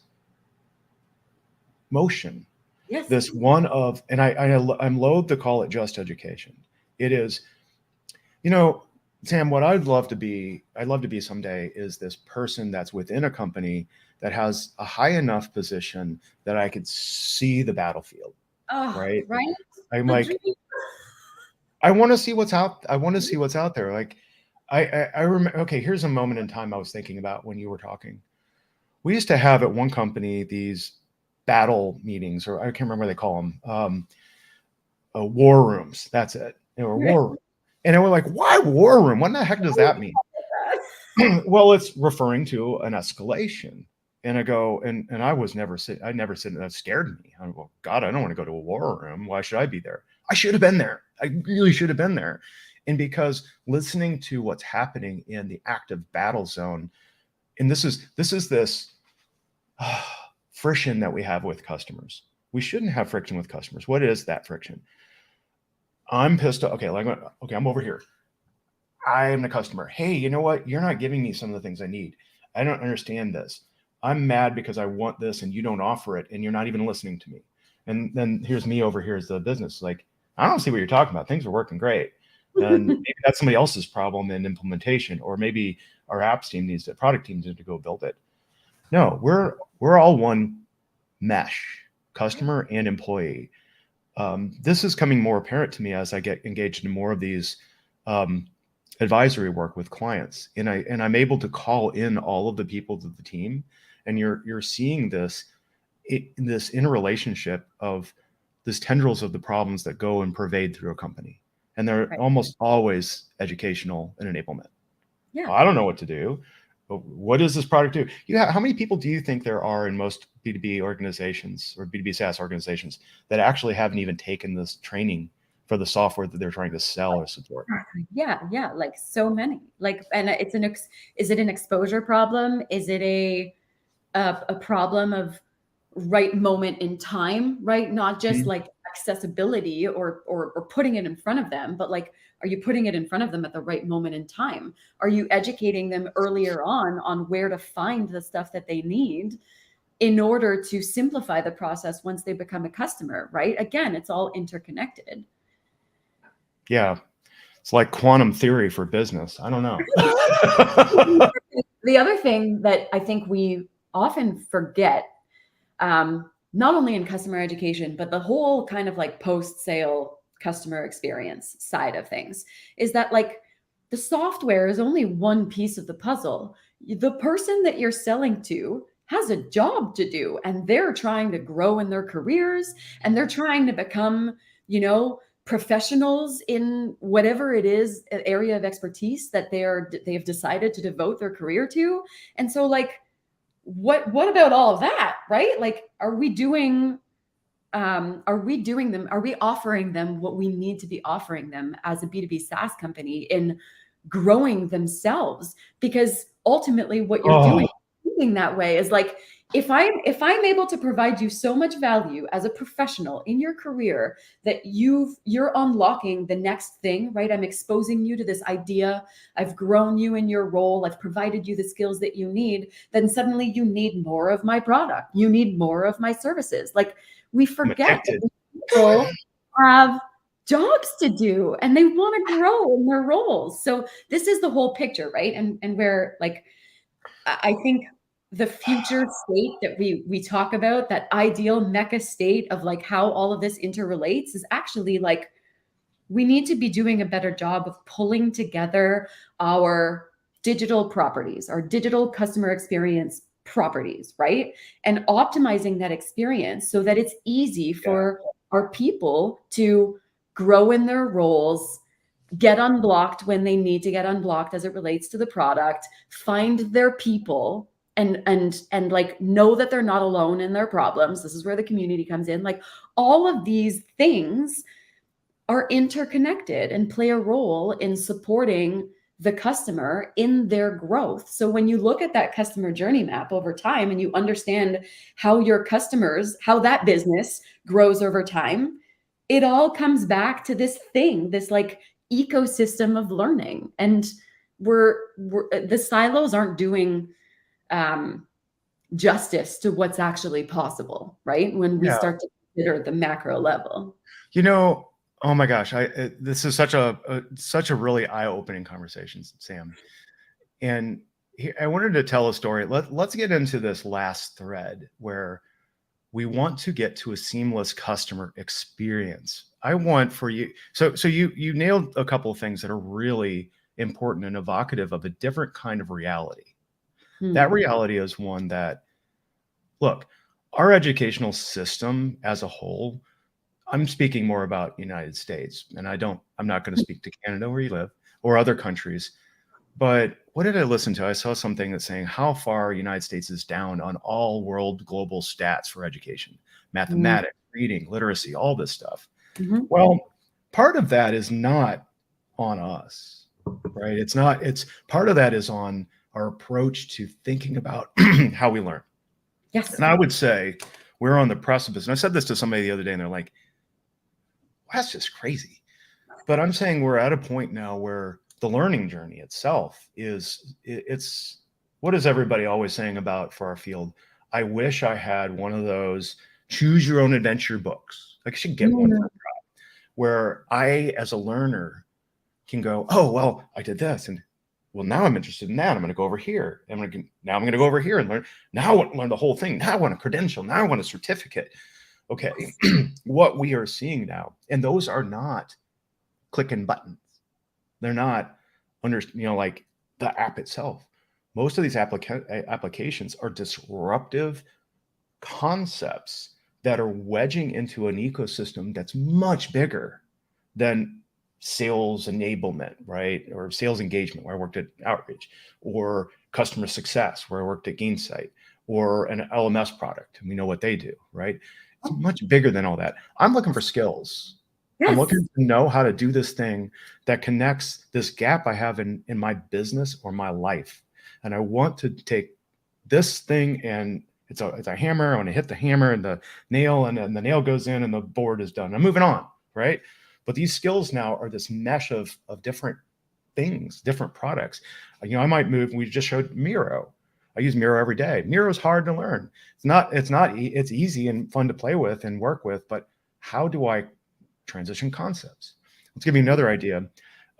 motion. Yes. This one of, and I'm loath to call it just education. It is, Sam, what I'd love to be someday is this person that's within a company that has a high enough position that I could see the battlefield. Right. I'm I want to see what's out. I want to see what's out there. I remember, okay, here's a moment in time I was thinking about when you were talking. We used to have at one company these battle meetings, or I can't remember what they call them, war rooms. That's it. They were war rooms. And we're like, why war room? What the heck does that mean? Well, it's referring to an escalation. And I go, and I was never sit. I never sit. That scared me. I go, God, I don't want to go to a war room. Why should I be there? I should have been there. I really should have been there. And because listening to what's happening in the active battle zone, and this is this friction that we have with customers. We shouldn't have friction with customers. What is that friction? I'm pissed off. Okay, I'm over here. I am the customer. Hey, you know what? You're not giving me some of the things I need. I don't understand this. I'm mad because I want this and you don't offer it and you're not even listening to me. And then here's me over here as the business. Like, I don't see what you're talking about. Things are working great. And maybe that's somebody else's problem in implementation, or maybe our apps team needs to, product team needs to go build it. No, we're all one mesh, customer and employee. This is coming more apparent to me as I get engaged in more of these advisory work with clients, and I'm able to call in all of the people to the team, and you're seeing this interrelationship of this tendrils of the problems that go and pervade through a company, and they're almost always educational and enablement. Yeah, I don't know what to do. What does this product do? How many people do you think there are in most B2B organizations or B2B SaaS organizations that actually haven't even taken this training for the software that they're trying to sell or support? Yeah, like so many. Like, and is it an exposure problem? Is it a problem of right moment in time, right? Not just like accessibility or putting it in front of them, but like, are you putting it in front of them at the right moment in time? Are you educating them earlier on where to find the stuff that they need in order to simplify the process once they become a customer, right? Again, it's all interconnected. Yeah. It's like quantum theory for business. I don't know. The other thing that I think we often forget, not only in customer education, but the whole kind of like post-sale customer experience side of things, is that like the software is only one piece of the puzzle. The person that you're selling to has a job to do, and they're trying to grow in their careers, and they're trying to become, professionals in whatever it is, an area of expertise that they've decided to devote their career to. And so like, what about all of that, right? Like, are we offering them what we need to be offering them as a B2B SaaS company in growing themselves? Because ultimately what you're doing that way is like, if I'm able to provide you so much value as a professional in your career that you're unlocking the next thing, right? I'm exposing you to this idea. I've grown you in your role. I've provided you the skills that you need. Then suddenly you need more of my product. You need more of my services. Like, we forget that people have jobs to do and they want to grow in their roles. So this is the whole picture, right? And where, like, I think the future state that we talk about, that ideal mecha state of like how all of this interrelates, is actually like, we need to be doing a better job of pulling together our digital properties, our digital customer experience properties, right? And optimizing that experience so that it's easy for our people to grow in their roles, get unblocked when they need to get unblocked as it relates to the product, find their people, and like know that they're not alone in their problems. This is where the community comes in. Like, all of these things are interconnected and play a role in supporting the customer in their growth. So when you look at that customer journey map over time and you understand how your customers, how that business grows over time, it all comes back to this thing, this like ecosystem of learning. And the silos aren't doing justice to what's actually possible, right? When we start to consider the macro level. Oh my gosh, this is such a really eye-opening conversation, Sam. And I wanted to tell a story. Let's get into this last thread where we want to get to a seamless customer experience. I want for you. So you nailed a couple of things that are really important and evocative of a different kind of reality. That reality is one that, look, our educational system as a whole, I'm speaking more about United States, and I'm not going to speak to Canada where you live or other countries. But what did I listen to? I saw something that's saying how far United States is down on all world global stats for education, mathematics, reading, literacy, all this stuff. Mm-hmm. Well, part of that is not on us, right? It's part of that is on our approach to thinking about how we learn. Yes. And I would say we're on the precipice. And I said this to somebody the other day, and they're like, well, that's just crazy. But I'm saying we're at a point now where the learning journey itself it's what is everybody always saying about for our field? I wish I had one of those choose your own adventure books. Like I should get one for where I, as a learner, can go, oh, well, I did this. And well, now I'm interested in that. I'm going to go over here. Now I'm going to go over here and learn. Now I want to learn the whole thing. Now I want a credential. Now I want a certificate. Okay. What we are seeing now, and those are not clicking buttons. They're not like the app itself. Most of these applications are disruptive concepts that are wedging into an ecosystem that's much bigger than sales enablement, right? Or sales engagement, where I worked at Outreach, or customer success, where I worked at Gainsight, or an LMS product. And we know what they do, right? It's much bigger than all that. I'm looking for skills. Yes. I'm looking to know how to do this thing that connects this gap I have in my business or my life. And I want to take this thing, and it's a hammer. I want to hit the hammer and the nail, and then the nail goes in and the board is done. I'm moving on, right? But these skills now are this mesh of different things, different products. I might move. We just showed Miro. I use Miro every day. Miro is hard to learn. It's easy and fun to play with and work with, but how do I transition concepts? Let's give you another idea.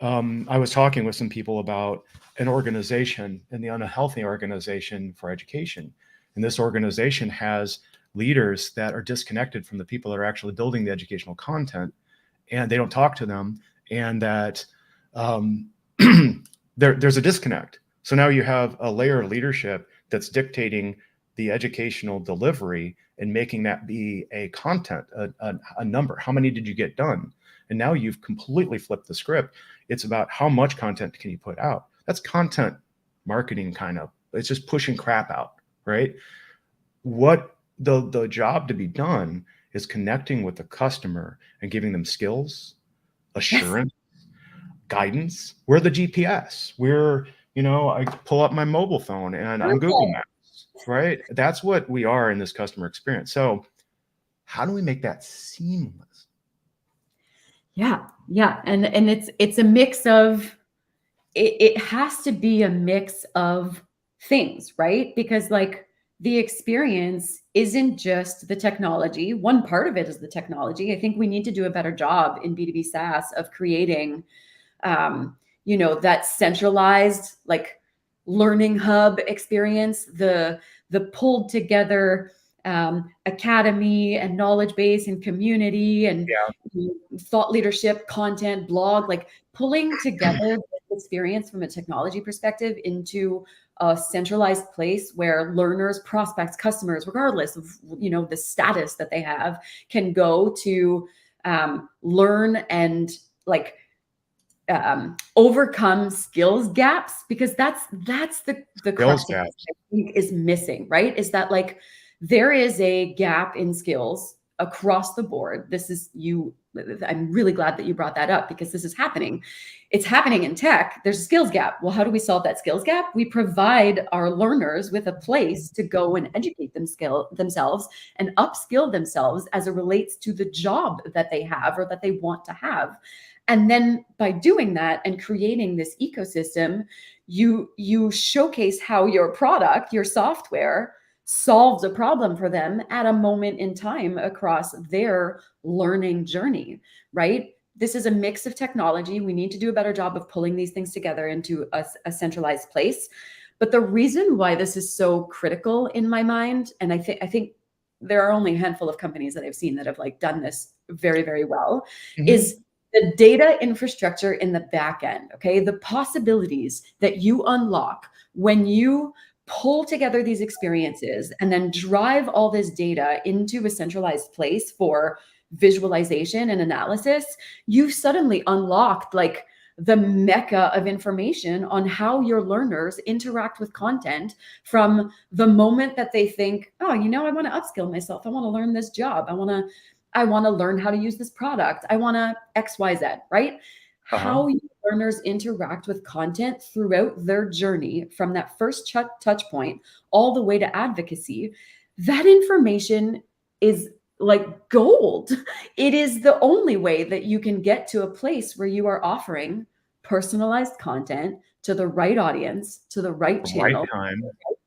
I was talking with some people about an organization, and the unhealthy organization for education. And this organization has leaders that are disconnected from the people that are actually building the educational content, and they don't talk to them, and that there's a disconnect. So now you have a layer of leadership that's dictating the educational delivery and making that be a content, a number. How many did you get done? And now you've completely flipped the script. It's about how much content can you put out. That's content marketing kind of. It's just pushing crap out, right? What the job to be done is connecting with the customer and giving them skills, assurance, guidance. We're the GPS. I pull up my mobile phone and I'm Google Maps, right? That's what we are in this customer experience. So how do we make that seamless? Yeah. And it's a mix of, it has to be a mix of things, right? Because like the experience isn't just the technology. One part of it is the technology. I think we need to do a better job in B2B SaaS of creating, that centralized like learning hub experience, the pulled together academy and knowledge base and community and thought leadership, content, blog, like pulling together the experience from a technology perspective into a centralized place where learners, prospects, customers, regardless of the status that they have, can go to learn and like overcome skills gaps, because that's the crux of this, I think, is missing, right? Is that like there is a gap in skills across the board. I'm really glad that you brought that up, because this is happening. It's happening in tech. There's a skills gap. Well, how do we solve that skills gap? We provide our learners with a place to go and educate themselves and upskill themselves as it relates to the job that they have or that they want to have. And then by doing that and creating this ecosystem, you showcase how your product, your software, solves a problem for them at a moment in time across their learning journey, right? This is a mix of technology. We need to do a better job of pulling these things together into a centralized place. But the reason why this is so critical in my mind, and I think there are only a handful of companies that I've seen that have like done this very, very well, is the data infrastructure in the back end. Okay, the possibilities that you unlock when you pull together these experiences and then drive all this data into a centralized place for visualization and analysis, you've suddenly unlocked like the mecca of information on how your learners interact with content from the moment that they think, oh, I want to upskill myself. I want to learn this job. I want to learn how to use this product. I want to XYZ, right? How your learners interact with content throughout their journey from that first touch point all the way to advocacy, that information is like gold. It is the only way that you can get to a place where you are offering personalized content to the right audience, to the right channel, time.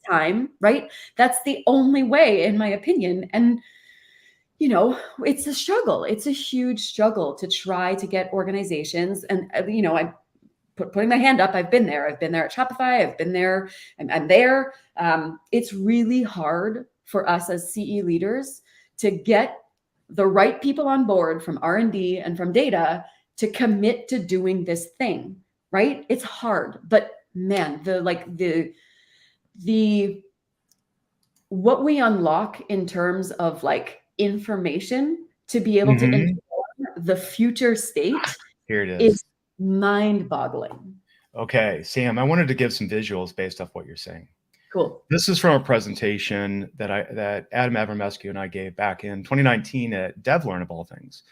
Time, right? That's the only way, in my opinion. And it's a struggle. It's a huge struggle to try to get organizations. And, I'm putting my hand up. I've been there. I've been there at Shopify. I've been there. I'm there. It's really hard for us as CE leaders to get the right people on board from R&D and from data to commit to doing this thing, right? It's hard, but man, what we unlock in terms of like information to be able to inform the future state Here it is mind-boggling. Okay, Sam, I wanted to give some visuals based off what you're saying. Cool. This is from a presentation that Adam Avramescu and I gave back in 2019 at DevLearn of all things.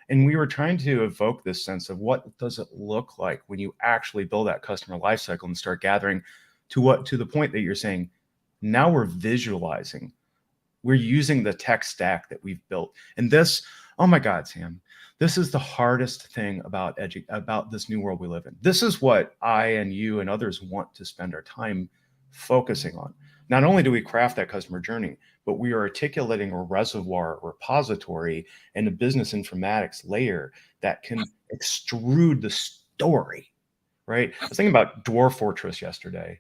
And we were trying to evoke this sense of what does it look like when you actually build that customer lifecycle and start gathering to the point that you're saying, now we're visualizing. We're using the tech stack that we've built. And this, oh my God, Sam, this is the hardest thing about this new world we live in. This is what I and you and others want to spend our time focusing on. Not only do we craft that customer journey, but we are articulating a reservoir, repository, and a business informatics layer that can extrude the story, right? I was thinking about Dwarf Fortress yesterday,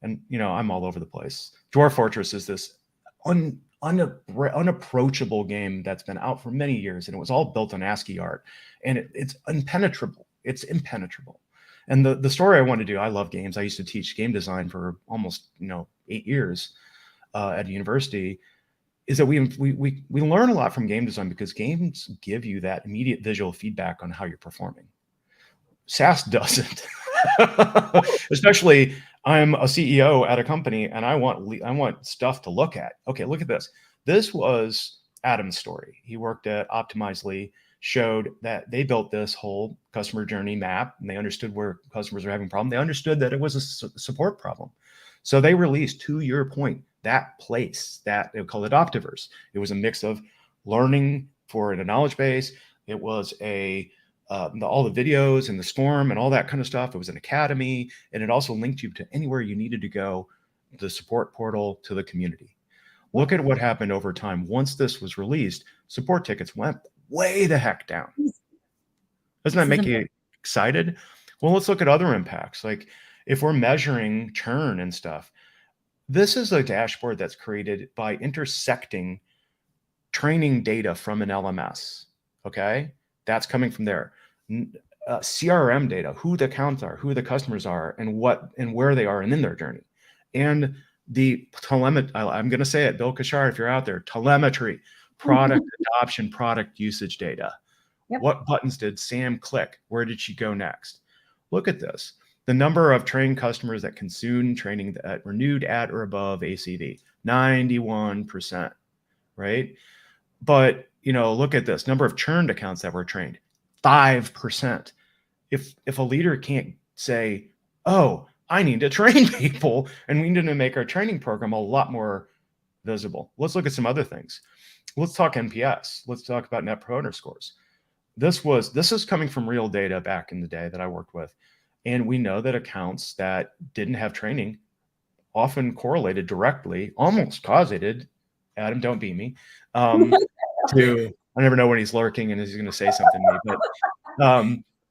and I'm all over the place. Dwarf Fortress is this unapproachable game that's been out for many years, and it was all built on ASCII art, and it's impenetrable. It's impenetrable. And the story I want to do, I love games. I used to teach game design for almost 8 years at a university. Is that we learn a lot from game design because games give you that immediate visual feedback on how you're performing. SaaS doesn't. Especially, I'm a CEO at a company and I want stuff to look at. Okay, look at this. This was Adam's story. He worked at Optimizely, showed that they built this whole customer journey map and they understood where customers are having a problem. They understood that it was a support problem. So they released, to your point, that place that they call it Optiverse. It was a mix of learning for a knowledge base. It was all the videos and the Storm and all that kind of stuff. It was an academy, and it also linked you to anywhere you needed to go, the support portal to the community. Look at what happened over time. Once this was released, support tickets went way the heck down. Doesn't that make you excited? Well, let's look at other impacts. Like if we're measuring churn and stuff, this is a dashboard that's created by intersecting training data from an LMS. Okay, that's coming from there. CRM data, who the accounts are, who the customers are, and where they are and in their journey. And the telemetry, I'm going to say it, Bill Kashar, if you're out there, telemetry, product adoption, product usage data. Yep. What buttons did Sam click? Where did she go next? Look at this. The number of trained customers that consumed training that renewed at or above ACV, 91%, right? But, look at this number of churned accounts that were trained, 5%. If a leader can't say, oh, I need to train people and we need to make our training program a lot more visible. Let's look at some other things. Let's talk NPS. Let's talk about net promoter scores. This is coming from real data back in the day that I worked with. And we know that accounts that didn't have training often correlated directly, almost causated, Adam, don't beat me, to, I never know when he's lurking and he's going to say something to me, but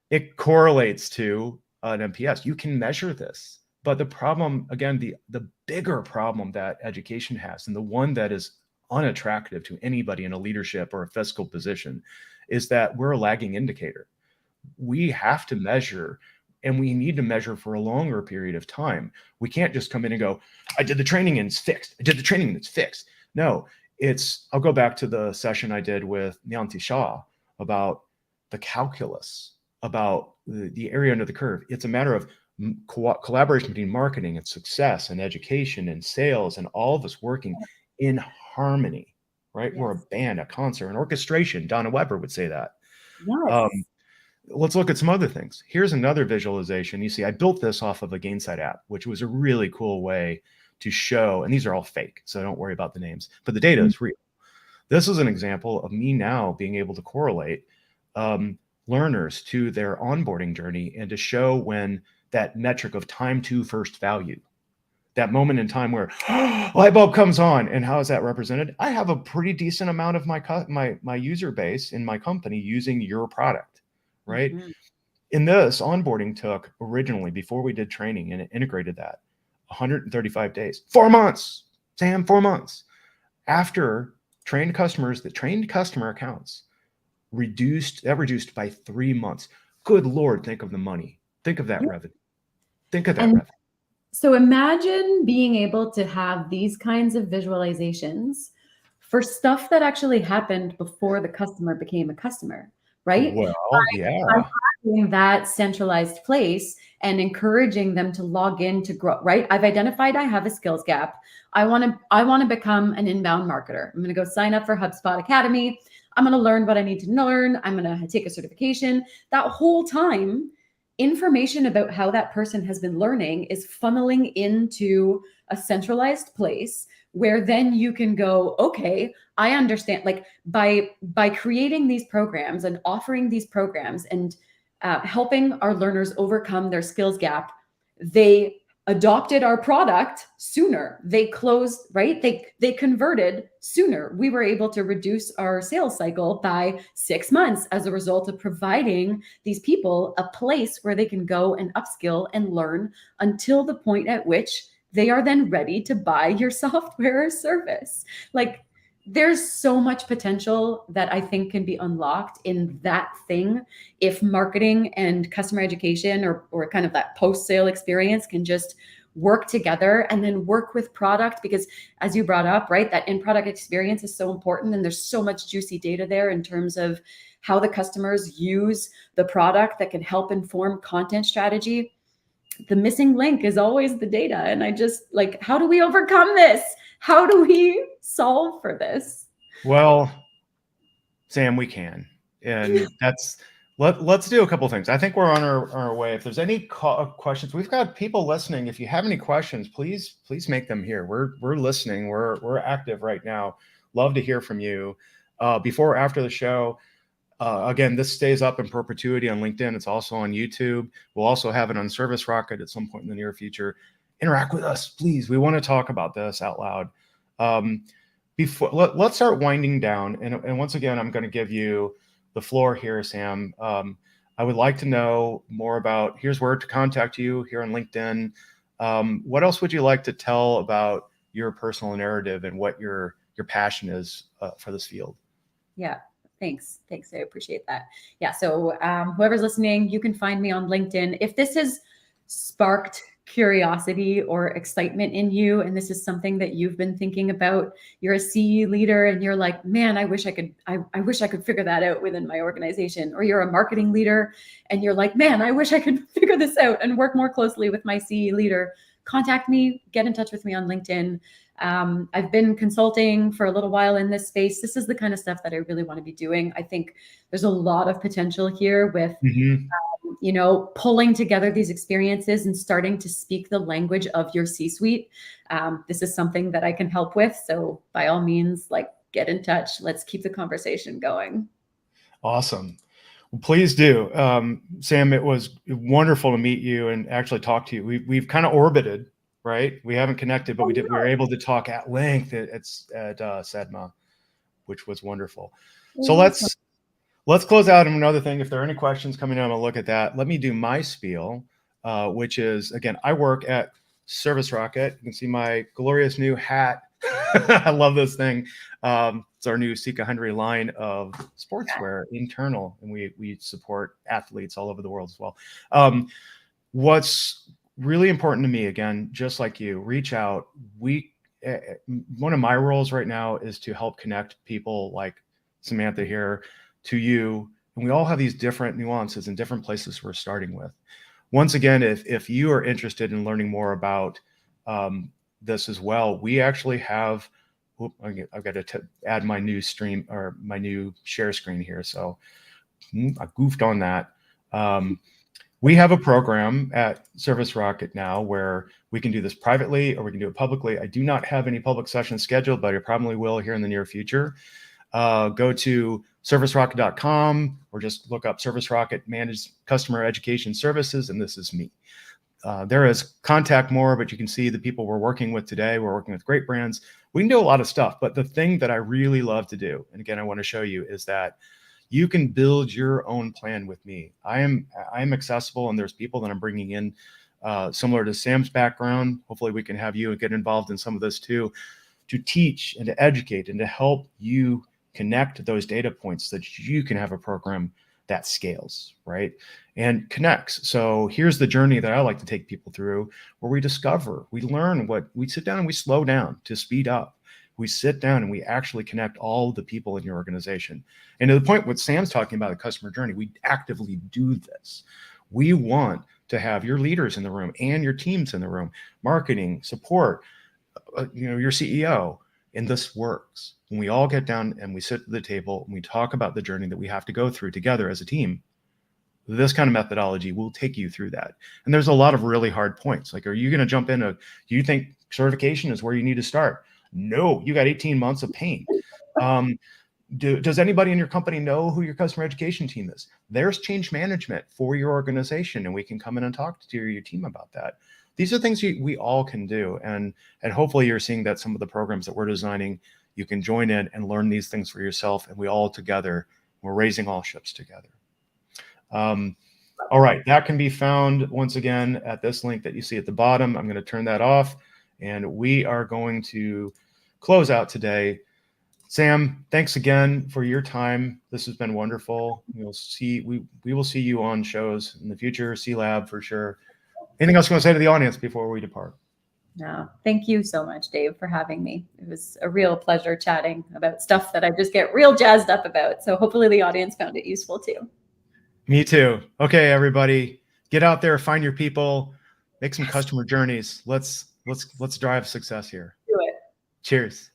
it correlates to an NPS. You can measure this. But the problem, again, the bigger problem that education has, and the one that is unattractive to anybody in a leadership or a fiscal position, is that we're a lagging indicator. We have to measure and we need to measure for a longer period of time. We can't just come in and go, I did the training and it's fixed. I did the training and it's fixed. No, I'll go back to the session I did with Nyanti Shah about the calculus, about the area under the curve. It's a matter of collaboration between marketing and success and education and sales and all of us working in harmony, right? Yes. We're a band, a concert, an orchestration. Donna Weber would say that. Yes. Let's look at some other things. Here's another visualization. You see, I built this off of a Gainsight app, which was a really cool way to show, and these are all fake, so don't worry about the names, but the data is real. This is an example of me now being able to correlate learners to their onboarding journey and to show when that metric of time to first value, that moment in time where light bulb comes on. And how is that represented? I have a pretty decent amount of my user base in my company using your product, right? Mm-hmm. In this, onboarding took originally, before we did training and it integrated that, 135 days, 4 months, Sam, 4 months. After trained customers, the trained customer accounts reduced by 3 months. Good Lord, think of the money. Think of that revenue. Think of that revenue. So imagine being able to have these kinds of visualizations for stuff that actually happened before the customer became a customer, right? Well, yeah. By having that centralized place and encouraging them to log in to grow, right? I've identified I have a skills gap. I want to become an inbound marketer. I'm going to go sign up for HubSpot Academy. I'm going to learn what I need to learn. I'm going to take a certification. That whole time, information about how that person has been learning is funneling into a centralized place where then you can go, okay, I understand. Like by creating these programs and offering these programs and helping our learners overcome their skills gap, they adopted our product sooner. They closed, right? They converted sooner. We were able to reduce our sales cycle by 6 months as a result of providing these people a place where they can go and upskill and learn until the point at which they are then ready to buy your software or service. Like, there's so much potential that I think can be unlocked in that thing if marketing and customer education or kind of that post-sale experience can just work together and then work with product, because as you brought up, right, that in-product experience is so important and there's so much juicy data there in terms of how the customers use the product that can help inform content strategy. The missing link is always the data. And I just like, how do we overcome this? How do we solve for this? Well, Sam, we can. And let's do a couple of things. I think we're on our way. If there's any questions, we've got people listening. If you have any questions, please make them here. We're listening. We're active right now. Love to hear from you. Before or after the show, again, this stays up in perpetuity on LinkedIn. It's also on YouTube. We'll also have it on Service Rocket at some point in the near future. Interact with us, please. We want to talk about this out loud. Let's start winding down. And once again, I'm going to give you the floor here, Sam. I would like to know more about, here's where to contact you here on LinkedIn. What else would you like to tell about your personal narrative and what your passion is for this field? Yeah. Thanks. I appreciate that. Yeah. So whoever's listening, you can find me on LinkedIn. If this has sparked curiosity or excitement in you, and this is something that you've been thinking about, you're a CE leader and you're like, man, I wish I could figure that out within my organization. Or you're a marketing leader and you're like, man, I wish I could figure this out and work more closely with my CE leader. Contact me, get in touch with me on LinkedIn. I've been consulting for a little while in this space. This is the kind of stuff that I really want to be doing. I think there's a lot of potential here with, pulling together these experiences and starting to speak the language of your C-suite. This is something that I can help with. So by all means, get in touch. Let's keep the conversation going. Awesome. Well, please do. Sam, it was wonderful to meet you and actually talk to you. We've kind of orbited, right? We haven't connected, but we were able to talk at length at SEDMA, which was wonderful. So let's close out on another thing. If there are any questions coming in, I'll look at that. Let me do my spiel, which is, again, I work at Service Rocket. You can see my glorious new hat. I love this thing. It's our new Sika Henry line of sportswear internal, and we support athletes all over the world as well. What's really important to me, again, just like you, reach out. One of my roles right now is to help connect people like Samantha here to you. And we all have these different nuances and different places we're starting with. Once again, if you are interested in learning more about this as well, we actually have, I've got to add my new stream or my new share screen here. So I goofed on that. We have a program at Service Rocket now where we can do this privately or we can do it publicly. I do not have any public sessions scheduled, but I probably will here in the near future. Go to servicerocket.com or just look up Service Rocket Managed Customer Education Services, and this is me. There is contact more, but you can see the people we're working with today. We're working with great brands. We can do a lot of stuff, but the thing that I really love to do, and again, I want to show you, is that you can build your own plan with me. I am accessible, and there's people that I'm bringing in similar to Sam's background. Hopefully we can have you get involved in some of this too, to teach and to educate and to help you connect those data points so that you can have a program that scales, right? And connects. So here's the journey that I like to take people through, where we discover, we learn, we sit down and we slow down to speed up. We sit down and we actually connect all the people in your organization. And to the point what Sam's talking about, the customer journey, we actively do this. We want to have your leaders in the room and your teams in the room, marketing, support, your CEO, and this works. When we all get down and we sit at the table and we talk about the journey that we have to go through together as a team, this kind of methodology will take you through that. And there's a lot of really hard points. Like, are you going to jump in? Do you think certification is where you need to start? No, you got 18 months of pain. Does anybody in your company know who your customer education team is? There's change management for your organization, and we can come in and talk to your team about that. These are things we all can do. And hopefully you're seeing that some of the programs that we're designing, you can join in and learn these things for yourself. And we all together, we're raising all ships together. All right, that can be found once again at this link that you see at the bottom. I'm going to turn that off, and we are going to close out today. Sam, thanks again for your time. This has been wonderful. We will see you on shows in the future, C-Lab for sure. Anything else you want to say to the audience before we depart? No, thank you so much, Dave, for having me. It was a real pleasure chatting about stuff that I just get real jazzed up about. So hopefully the audience found it useful too. Me too. Okay, everybody, get out there, find your people, make some customer journeys. Let's drive success here. Do it. Cheers.